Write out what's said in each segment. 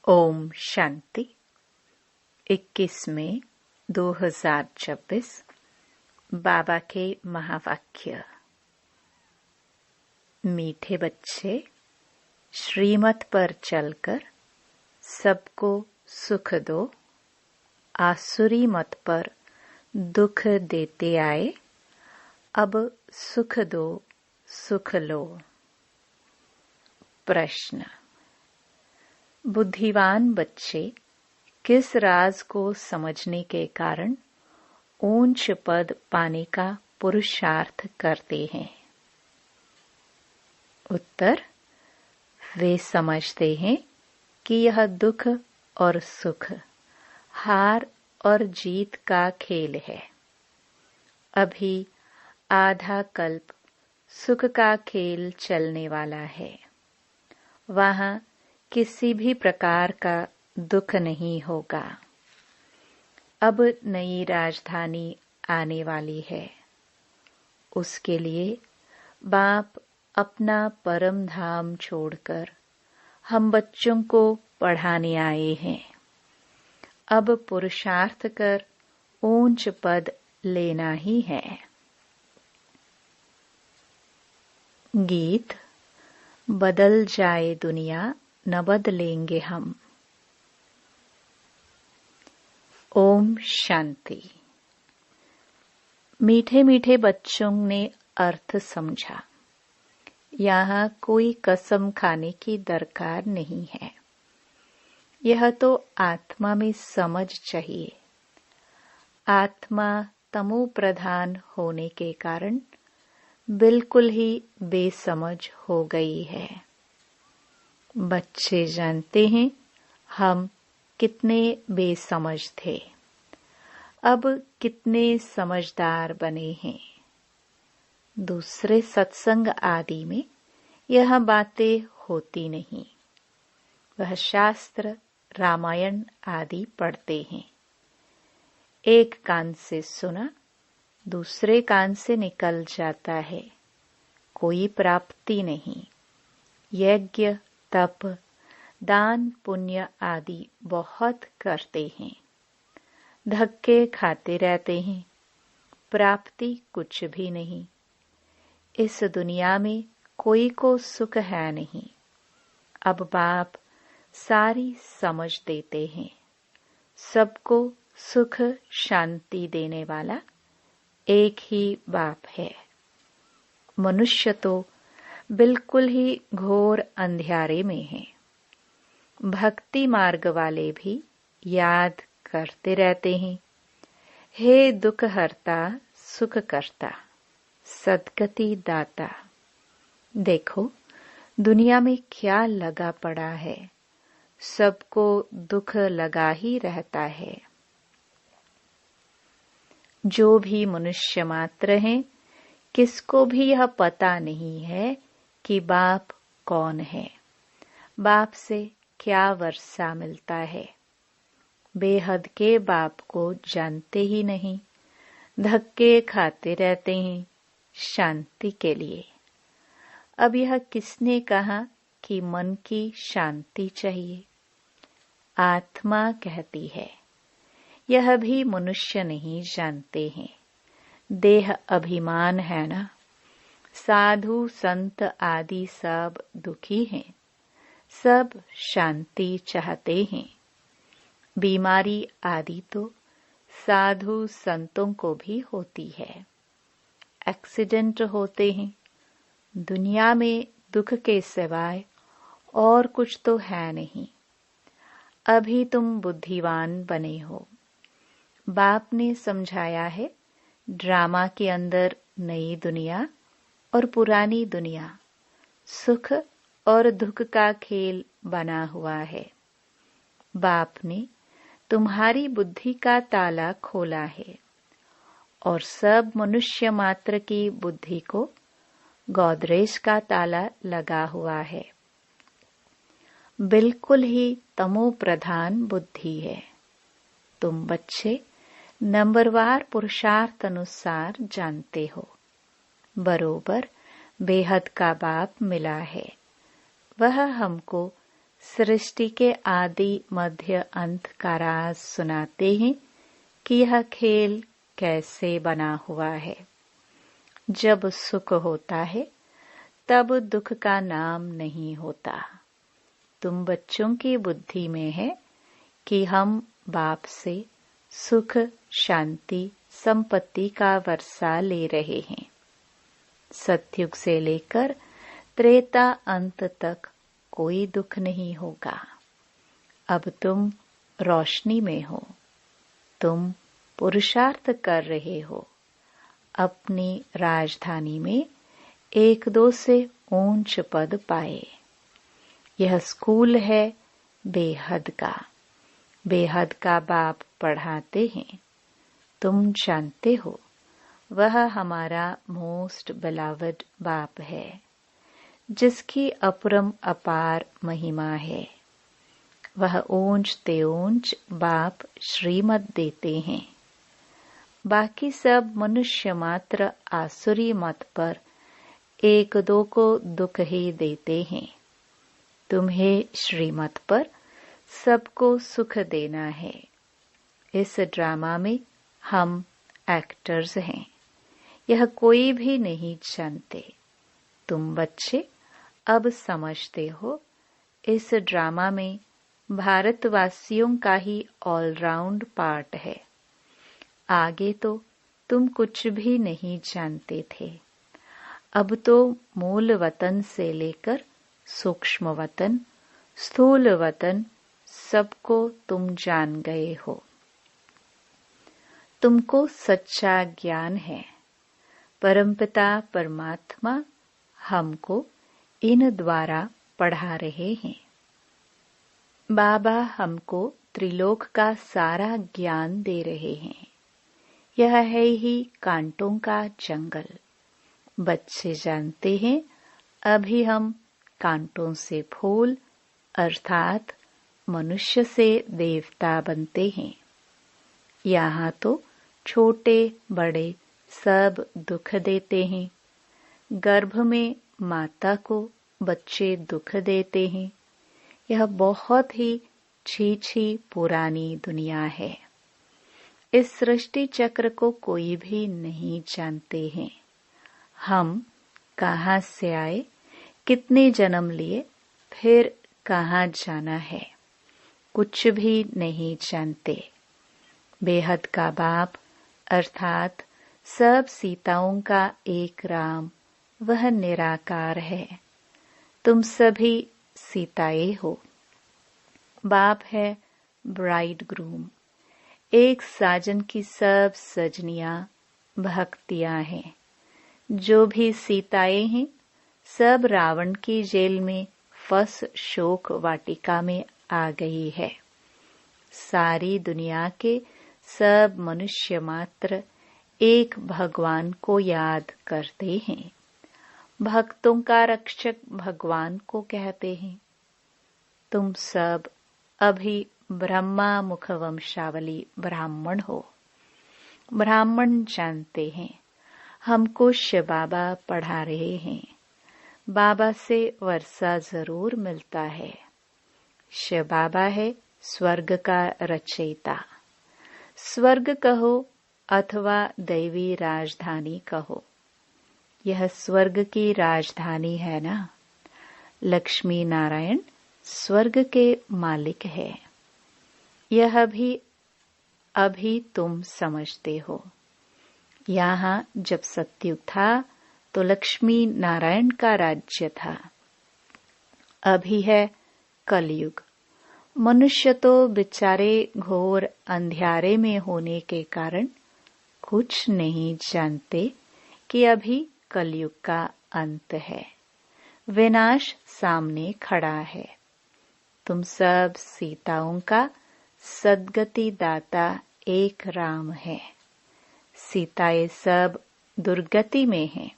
ओम शांति 21 मई 2026 बाबा के महावाक्य। मीठे बच्चे, श्रीमत पर चलकर सबको सुख दो, आसुरी मत पर दुख देते आए, अब सुख दो, सुख लो। प्रश्न: बुद्धिमान बच्चे किस राज को समझने के कारण ऊंच पद पाने का पुरुषार्थ करते हैं? उत्तर: वे समझते हैं कि यह दुख और सुख, हार और जीत का खेल है। अभी आधा कल्प सुख का खेल चलने वाला है। वहां किसी भी प्रकार का दुख नहीं होगा। अब नई राजधानी आने वाली है। उसके लिए बाप अपना परम धाम छोड़कर हम बच्चों को पढ़ाने आए हैं। अब पुरुषार्थ कर ऊंच पद लेना ही है। गीत: बदल जाए दुनिया न बदलेंगे हम। ओम शांति। मीठे मीठे बच्चों ने अर्थ समझा। यहाँ कोई कसम खाने की दरकार नहीं है। यह तो आत्मा में समझ चाहिए। आत्मा तमो प्रधान होने के कारण बिल्कुल ही बेसमझ हो गई है। बच्चे जानते हैं हम कितने बेसमझ थे, अब कितने समझदार बने हैं। दूसरे सत्संग आदि में यह बातें होती नहीं। वह शास्त्र, रामायण आदि पढ़ते हैं। एक कान से सुना, दूसरे कान से निकल जाता है। कोई प्राप्ति नहीं। यज्ञ, तप, दान, पुण्य आदि बहुत करते हैं। धक्के खाते रहते हैं। प्राप्ति कुछ भी नहीं। इस दुनिया में कोई को सुख है नहीं। अब बाप सारी समझ देते हैं। सबको सुख शांति देने वाला एक ही बाप है। मनुष्य तो बिल्कुल ही घोर अंधियारे में है। भक्ति मार्ग वाले भी याद करते रहते हैं, हे दुख हरता, सुख करता, सद्गति दाता। देखो दुनिया में क्या लगा पड़ा है। सबको दुख लगा ही रहता है। जो भी मनुष्य मात्र हैं, किसको भी यह पता नहीं है कि बाप कौन है, बाप से क्या वर्षा मिलता है। बेहद के बाप को जानते ही नहीं। धक्के खाते रहते हैं शांति के लिए। अब यह किसने कहा कि मन की शांति चाहिए? आत्मा कहती है। यह भी मनुष्य नहीं जानते हैं। देह अभिमान है ना। साधु संत आदि सब दुखी हैं। सब शांति चाहते हैं। बीमारी आदि तो साधु संतों को भी होती है। एक्सीडेंट होते हैं। दुनिया में दुख के सिवाय और कुछ तो है नहीं। अभी तुम बुद्धिमान बने हो। बाप ने समझाया है, ड्रामा के अंदर नई दुनिया और पुरानी दुनिया, सुख और दुख का खेल बना हुआ है। बाप ने तुम्हारी बुद्धि का ताला खोला है और सब मनुष्य मात्र की बुद्धि को गोदरेज का ताला लगा हुआ है। बिल्कुल ही तमो प्रधान बुद्धि है। तुम बच्चे नंबरवार पुरुषार्थ अनुसार जानते हो। बरोबर बेहद का बाप मिला है। वह हमको सृष्टि के आदि मध्य अंत का राज सुनाते हैं कि यह खेल कैसे बना हुआ है। जब सुख होता है तब दुख का नाम नहीं होता। तुम बच्चों की बुद्धि में है कि हम बाप से सुख, शांति, संपत्ति का वर्षा ले रहे हैं। सतयुग से लेकर त्रेता अंत तक कोई दुख नहीं होगा। अब तुम रोशनी में हो, तुम पुरुषार्थ कर रहे हो अपनी राजधानी में एक दो से ऊंच पद पाए। यह स्कूल है बेहद का। बेहद का बाप पढ़ाते हैं। तुम जानते हो वह हमारा मोस्ट बिलवड बाप है, जिसकी अपरम अपार महिमा है। वह ऊंच ते ऊंच बाप श्रीमत देते हैं। बाकी सब मनुष्य मात्र आसुरी मत पर एक दो को दुख ही देते हैं। तुम्हें श्रीमत पर सबको सुख देना है। इस ड्रामा में हम एक्टर्स हैं। यह कोई भी नहीं जानते। तुम बच्चे अब समझते हो इस ड्रामा में भारतवासियों का ही ऑलराउंड पार्ट है। आगे तो तुम कुछ भी नहीं जानते थे। अब तो मूल वतन से लेकर सूक्ष्म वतन, स्थूल वतन सबको तुम जान गए हो। तुमको सच्चा ज्ञान है। परमपिता परमात्मा हमको इन द्वारा पढ़ा रहे हैं। बाबा हमको त्रिलोक का सारा ज्ञान दे रहे हैं। यह है ही कांटों का जंगल। बच्चे जानते हैं अभी हम कांटों से फूल अर्थात मनुष्य से देवता बनते हैं। यहाँ तो छोटे बड़े सब दुख देते हैं। गर्भ में माता को बच्चे दुख देते हैं। यह बहुत ही छी पुरानी दुनिया है। इस सृष्टि चक्र को कोई भी नहीं जानते हैं। हम कहाँ से आए, कितने जन्म लिए, फिर कहाँ जाना है, कुछ भी नहीं जानते। बेहद का बाप अर्थात सब सीताओं का एक राम वह निराकार है। तुम सभी सीताएं हो। बाप है ब्राइड ग्रूम। एक साजन की सब सजनियां भक्तियां हैं। जो भी सीताएं हैं सब रावण की जेल में फंस शोक वाटिका में आ गई है। सारी दुनिया के सब मनुष्य मात्र एक भगवान को याद करते हैं। भक्तों का रक्षक भगवान को कहते हैं। तुम सब अभी ब्रह्मा मुख वंशावली ब्राह्मण हो। ब्राह्मण जानते हैं हमको शिव बाबा पढ़ा रहे हैं। बाबा से वर्षा जरूर मिलता है। शिव बाबा है स्वर्ग का रचयिता। स्वर्ग कहो अथवा दैवी राजधानी कहो, यह स्वर्ग की राजधानी है ना। लक्ष्मी नारायण स्वर्ग के मालिक है। यह भी अभी तुम समझते हो। यहाँ जब सतयुग था तो लक्ष्मी नारायण का राज्य था। अभी है कलयुग। मनुष्य तो बेचारे घोर अंधियारे में होने के कारण कुछ नहीं जानते कि अभी कलयुग का अंत है। विनाश सामने खड़ा है। तुम सब सीताओं का सद्गति दाता एक राम है। सीताएं सब दुर्गति में हैं,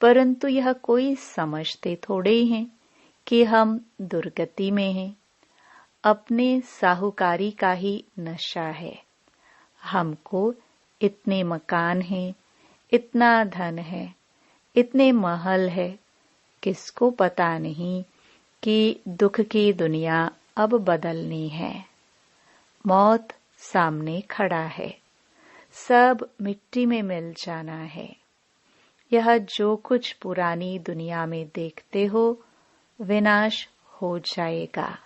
परंतु यह कोई समझते थोड़े ही हैं कि हम दुर्गति में हैं। अपने साहूकारी का ही नशा है। हमको इतने मकान हैं, इतना धन है, इतने महल है, किसको पता नहीं कि दुख की दुनिया अब बदलनी है। मौत सामने खड़ा है, सब मिट्टी में मिल जाना है। यह जो कुछ पुरानी दुनिया में देखते हो विनाश हो जाएगा।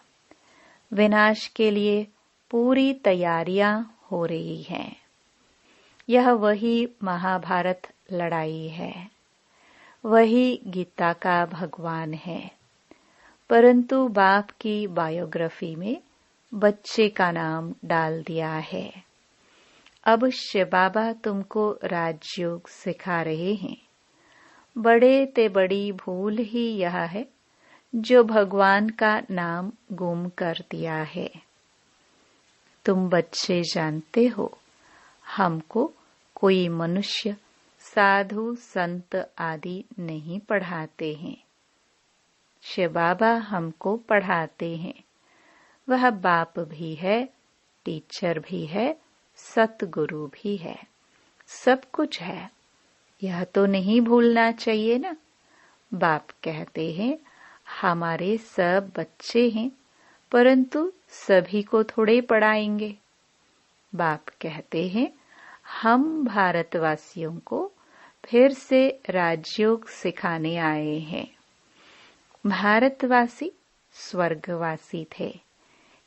विनाश के लिए पूरी तैयारियां हो रही हैं। यह वही महाभारत लड़ाई है, वही गीता का भगवान है, परंतु बाप की बायोग्राफी में बच्चे का नाम डाल दिया है। अब शिव बाबा तुमको राजयोग सिखा रहे हैं। बड़े ते बड़ी भूल ही यह है जो भगवान का नाम गुम कर दिया है। तुम बच्चे जानते हो, हमको कोई मनुष्य साधु संत आदि नहीं पढ़ाते हैं। शिव बाबा हमको पढ़ाते हैं। वह बाप भी है, टीचर भी है, सतगुरु भी है, सब कुछ है। यह तो नहीं भूलना चाहिए ना। बाप कहते हैं हमारे सब बच्चे हैं, परंतु सभी को थोड़े पढ़ाएंगे। बाप कहते हैं हम भारतवासियों को फिर से राजयोग सिखाने आए हैं। भारतवासी स्वर्गवासी थे,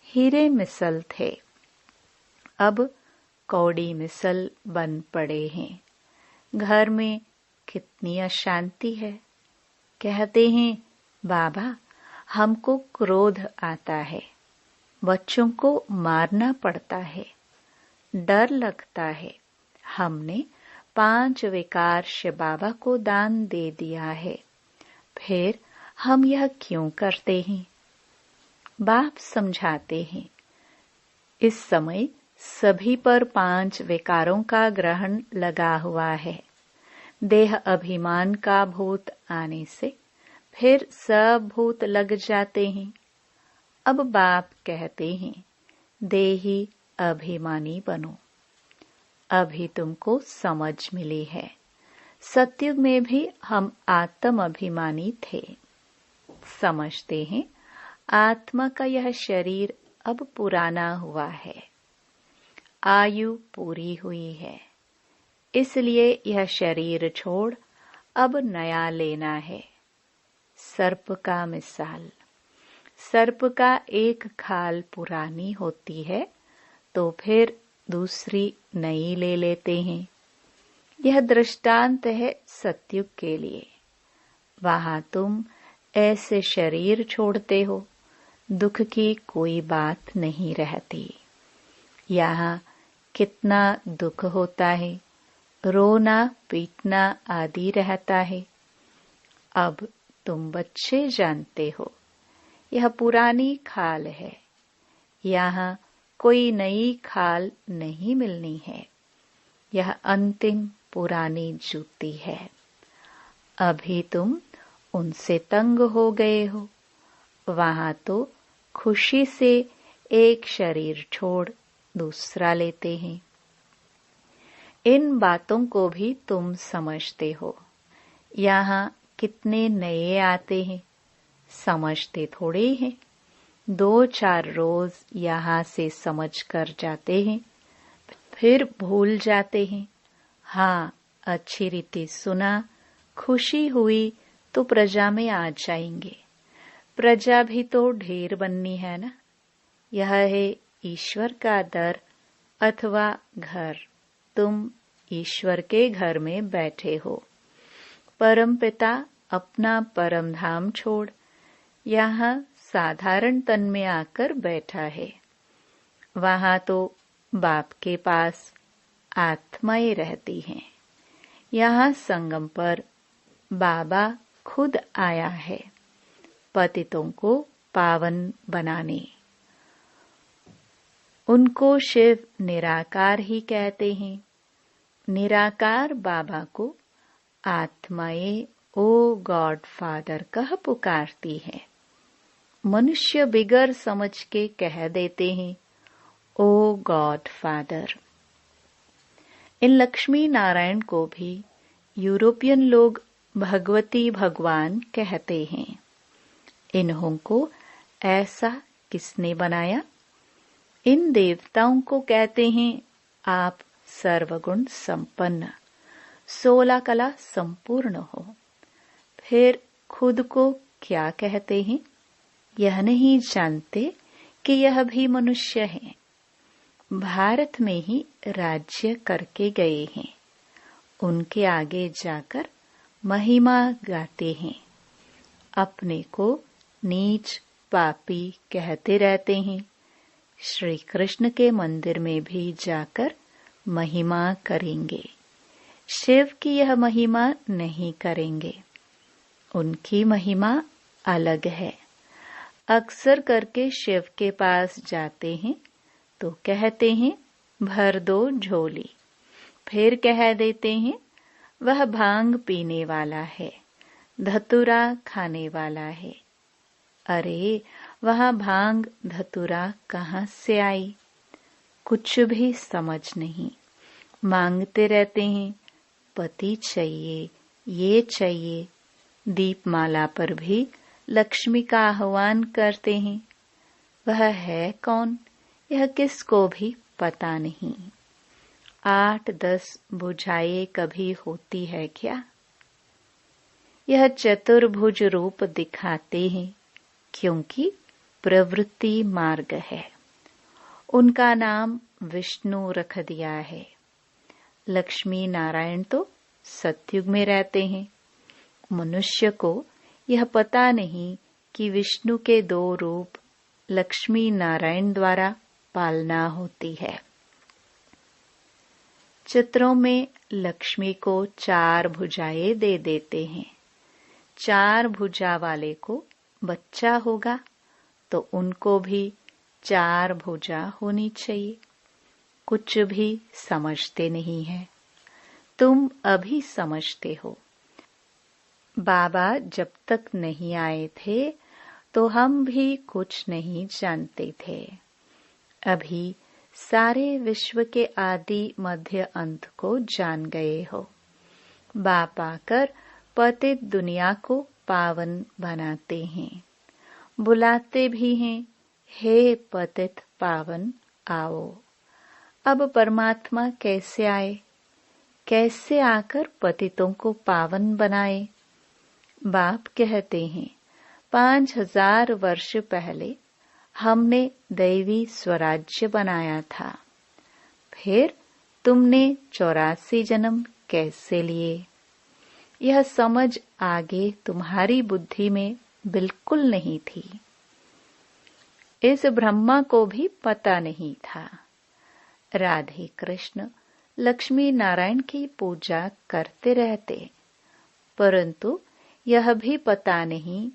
हीरे मिसल थे, अब कौड़ी मिसल बन पड़े हैं। घर में कितनी अशांति है। कहते हैं बाबा हमको क्रोध आता है, बच्चों को मारना पड़ता है, डर लगता है। हमने 5 विकार शिव बाबा को दान दे दिया है, फिर हम यह क्यों करते हैं? बाप समझाते हैं इस समय सभी पर 5 विकारों का ग्रहण लगा हुआ है। देह अभिमान का भूत आने से फिर सब भूत लग जाते हैं। अब बाप कहते हैं देही अभिमानी बनो। अभी तुमको समझ मिली है। सतयुग में भी हम आत्म अभिमानी थे। समझते हैं आत्मा का यह शरीर अब पुराना हुआ है, आयु पूरी हुई है, इसलिए यह शरीर छोड़ अब नया लेना है। सर्प का मिसाल, सर्प का एक खाल पुरानी होती है तो फिर दूसरी नई ले लेते हैं। यह दृष्टांत है सतयुग के लिए। वहां तुम ऐसे शरीर छोड़ते हो, दुख की कोई बात नहीं रहती। यहाँ कितना दुख होता है, रोना पीटना आदि रहता है। अब तुम बच्चे जानते हो यह पुरानी खाल है, यहाँ कोई नई खाल नहीं मिलनी है। यह अंतिम पुरानी जूती है। अभी तुम उनसे तंग हो गए हो। वहां तो खुशी से एक शरीर छोड़ दूसरा लेते हैं। इन बातों को भी तुम समझते हो। यहाँ कितने नए आते हैं, समझते थोड़े हैं। 2-4 रोज यहाँ से समझ कर जाते हैं, फिर भूल जाते हैं। हाँ, अच्छी रीति सुना, खुशी हुई तो प्रजा में आ जाएंगे। प्रजा भी तो ढेर बननी है ना। यह है ईश्वर का दर अथवा घर। तुम ईश्वर के घर में बैठे हो। परमपिता अपना परम धाम छोड़ यहाँ साधारण तन में आकर बैठा है। वहां तो बाप के पास आत्माएं रहती हैं। यहाँ संगम पर बाबा खुद आया है, पतितों को पावन बनाने। उनको शिव निराकार ही कहते हैं। निराकार बाबा को आत्माएं ओ गॉड फादर कह पुकारती है। मनुष्य बिगर समझ के कह देते हैं ओ गॉड फादर। इन लक्ष्मी नारायण को भी यूरोपियन लोग भगवती भगवान कहते हैं। इन्हों को ऐसा किसने बनाया? इन देवताओं को कहते हैं आप सर्वगुण संपन्न, 16 कला संपूर्ण हो। फिर खुद को क्या कहते हैं? यह नहीं जानते कि यह भी मनुष्य हैं। भारत में ही राज्य करके गए हैं, उनके आगे जाकर महिमा गाते हैं। अपने को नीच पापी कहते रहते हैं। श्री कृष्ण के मंदिर में भी जाकर महिमा करेंगे, शिव की यह महिमा नहीं करेंगे। उनकी महिमा अलग है। अक्सर करके शिव के पास जाते हैं तो कहते हैं भर दो झोली, फिर कह देते हैं वह भांग पीने वाला है, धतूरा खाने वाला है। अरे वहाँ भांग धतूरा कहाँ से आई? कुछ भी समझ नहीं। मांगते रहते हैं पति चाहिए, ये चाहिए। दीपमाला पर भी लक्ष्मी का आह्वान करते हैं। वह है कौन, यह किसको भी पता नहीं। 8-10 भुजाएं कभी होती है क्या? यह चतुर्भुज रूप दिखाते हैं क्योंकि प्रवृत्ति मार्ग है। उनका नाम विष्णु रख दिया है। लक्ष्मी नारायण तो सतयुग में रहते हैं। मनुष्य को यह पता नहीं कि विष्णु के 2 रूप लक्ष्मी नारायण द्वारा पालना होती है। चित्रों में लक्ष्मी को 4 भुजाएं दे देते हैं। 4 भुजा वाले को बच्चा होगा तो उनको भी 4 भुजा होनी चाहिए। कुछ भी समझते नहीं है। तुम अभी समझते हो। बाबा जब तक नहीं आए थे तो हम भी कुछ नहीं जानते थे। अभी सारे विश्व के आदि मध्य अंत को जान गए हो। बाप आकर पतित दुनिया को पावन बनाते हैं। बुलाते भी हैं, हे पतित पावन आओ। अब परमात्मा कैसे आए? कैसे आकर पतितों को पावन बनाए? बाप कहते हैं 5000 वर्ष पहले हमने दैवी स्वराज्य बनाया था। फिर तुमने 84 जन्म कैसे लिए? यह समझ आगे तुम्हारी बुद्धि में बिल्कुल नहीं थी। इस ब्रह्मा को भी पता नहीं था। राधे कृष्ण लक्ष्मी नारायण की पूजा करते रहते, परंतु यह भी पता नहीं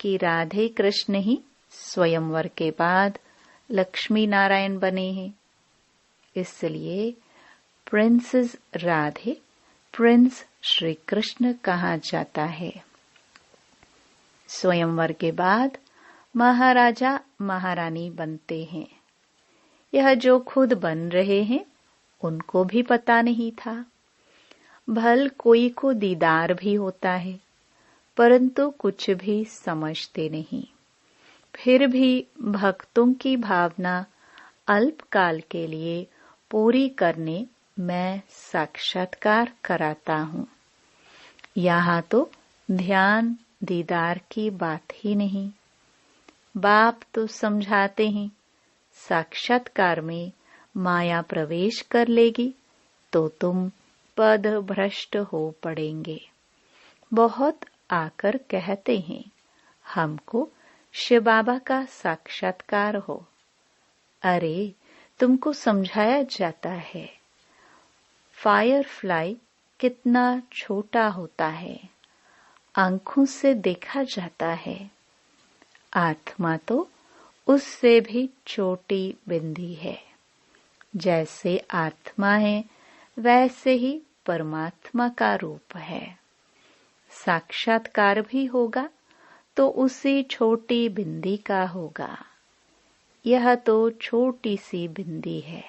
कि राधे कृष्ण ही स्वयंवर के बाद लक्ष्मी नारायण बने हैं। इसलिए प्रिंसेस राधे प्रिंस श्री कृष्ण कहा जाता है। स्वयंवर के बाद महाराजा महारानी बनते हैं। यह जो खुद बन रहे हैं उनको भी पता नहीं था। भल कोई को दीदार भी होता है, परंतु कुछ भी समझते नहीं। फिर भी भक्तों की भावना अल्पकाल के लिए पूरी करने मैं साक्षात्कार कराता हूँ। यहाँ तो ध्यान दीदार की बात ही नहीं। बाप तो समझाते हैं साक्षात्कार में माया प्रवेश कर लेगी तो तुम पद भ्रष्ट हो पड़ेंगे। बहुत आकर कहते हैं हमको शिव बाबा का साक्षात्कार हो। अरे तुमको समझाया जाता है फायरफ्लाई कितना छोटा होता है, आंखों से देखा जाता है। आत्मा तो उससे भी छोटी बिंदी है। जैसे आत्मा है वैसे ही परमात्मा का रूप है। साक्षात्कार भी होगा तो उसी छोटी बिंदी का होगा। यह तो छोटी सी बिंदी है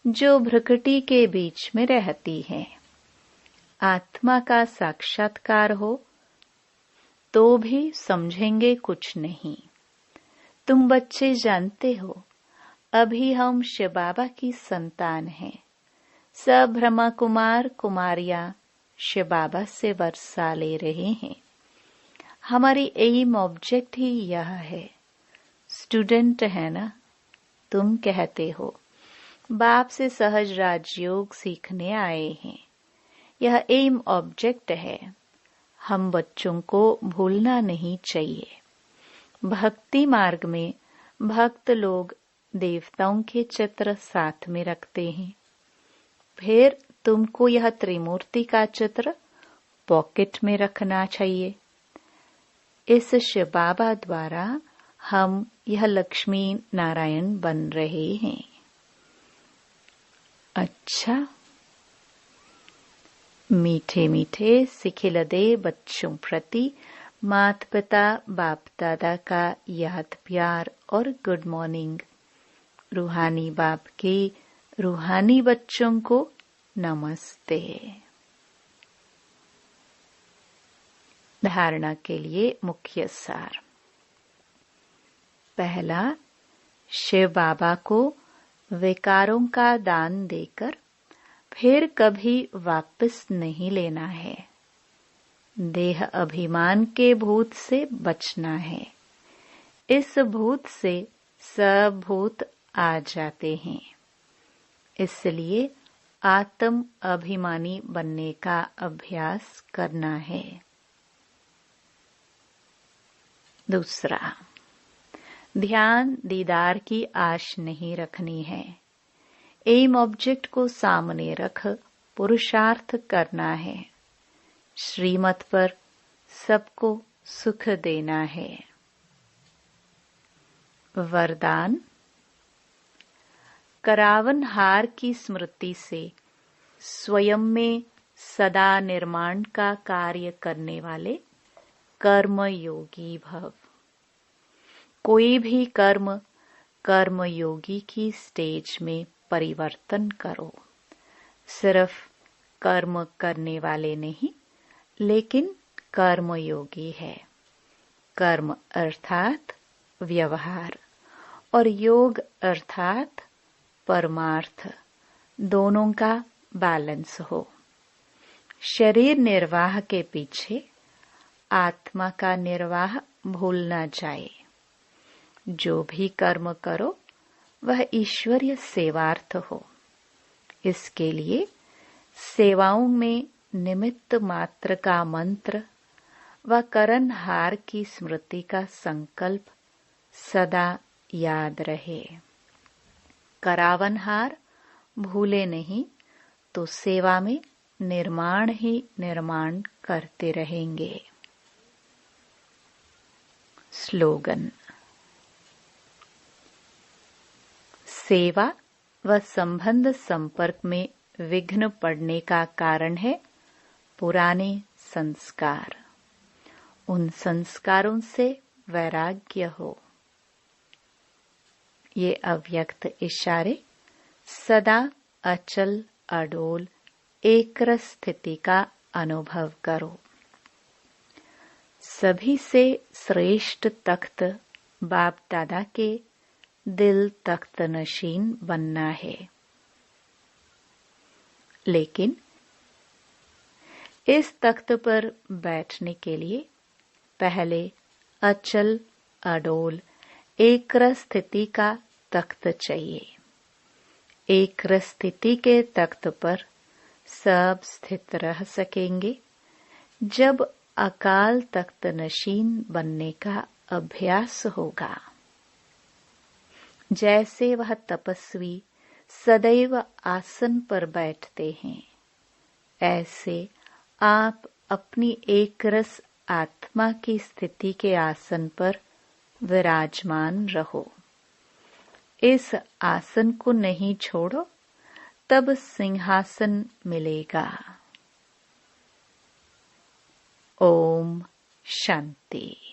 जो भ्रकुटी के बीच में रहती है। आत्मा का साक्षात्कार हो तो भी समझेंगे कुछ नहीं। तुम बच्चे जानते हो, अभी हम शिव बाबा की संतान हैं। सब ब्रह्मा कुमार कुमारियां शिव बाबा से वर्षा ले रहे हैं। हमारी एम ऑब्जेक्ट ही यह है। स्टूडेंट है ना, तुम कहते हो बाप से सहज राजयोग सीखने आए हैं। यह एम ऑब्जेक्ट है। हम बच्चों को भूलना नहीं चाहिए। भक्ति मार्ग में भक्त लोग देवताओं के चित्र साथ में रखते हैं। फिर तुमको यह त्रिमूर्ति का चित्र पॉकेट में रखना चाहिए। इस शिव बाबा द्वारा हम यह लक्ष्मी नारायण बन रहे हैं। अच्छा, मीठे मीठे सिखिलदे बच्चों प्रति माता पिता बाप दादा का याद प्यार और गुड मॉर्निंग। रूहानी बाप के रूहानी बच्चों को नमस्ते। धारणा के लिए मुख्य सार। पहला, शिव बाबा को विकारों का दान देकर फिर कभी वापस नहीं लेना है। देह अभिमान के भूत से बचना है। इस भूत से सब भूत आ जाते हैं। इसलिए आत्म अभिमानी बनने का अभ्यास करना है। दूसरा, ध्यान दीदार की आश नहीं रखनी है। एम ऑब्जेक्ट को सामने रख पुरुषार्थ करना है। श्रीमत पर सबको सुख देना है। वरदान, करावन हार की स्मृति से स्वयं में सदा निर्माण का कार्य करने वाले कर्म योगी भव। कोई भी कर्म कर्म योगी की स्टेज में परिवर्तन करो। सिर्फ कर्म करने वाले नहीं, लेकिन कर्म योगी है। कर्म अर्थात व्यवहार और योग अर्थात परमार्थ, दोनों का बैलेंस हो। शरीर निर्वाह के पीछे आत्मा का निर्वाह भूल न जाए। जो भी कर्म करो वह ईश्वरीय सेवार्थ हो। इसके लिए सेवाओं में निमित्त मात्र का मंत्र व करणहार की स्मृति का संकल्प सदा याद रहे। करावनहार भूले नहीं तो सेवा में निर्माण ही निर्माण करते रहेंगे। स्लोगन, सेवा व संबंध संपर्क में विघ्न पड़ने का कारण है पुराने संस्कार। उन संस्कारों से वैराग्य हो। ये अव्यक्त इशारे सदा अचल अडोल एक स्थिति का अनुभव करो। सभी से श्रेष्ठ तख्त बाप दादा के दिल तख्त नशीन बनना है। लेकिन इस तख्त पर बैठने के लिए पहले अचल अडोल एक स्थिति का तख्त चाहिए। एक स्थिति के तख्त पर सब स्थित रह सकेंगे जब अकाल तख्त नशीन बनने का अभ्यास होगा। जैसे वह तपस्वी सदैव आसन पर बैठते हैं, ऐसे आप अपनी एक रस आत्मा की स्थिति के आसन पर विराजमान रहो। इस आसन को नहीं छोड़ो, तब सिंहासन मिलेगा। ओम शांति।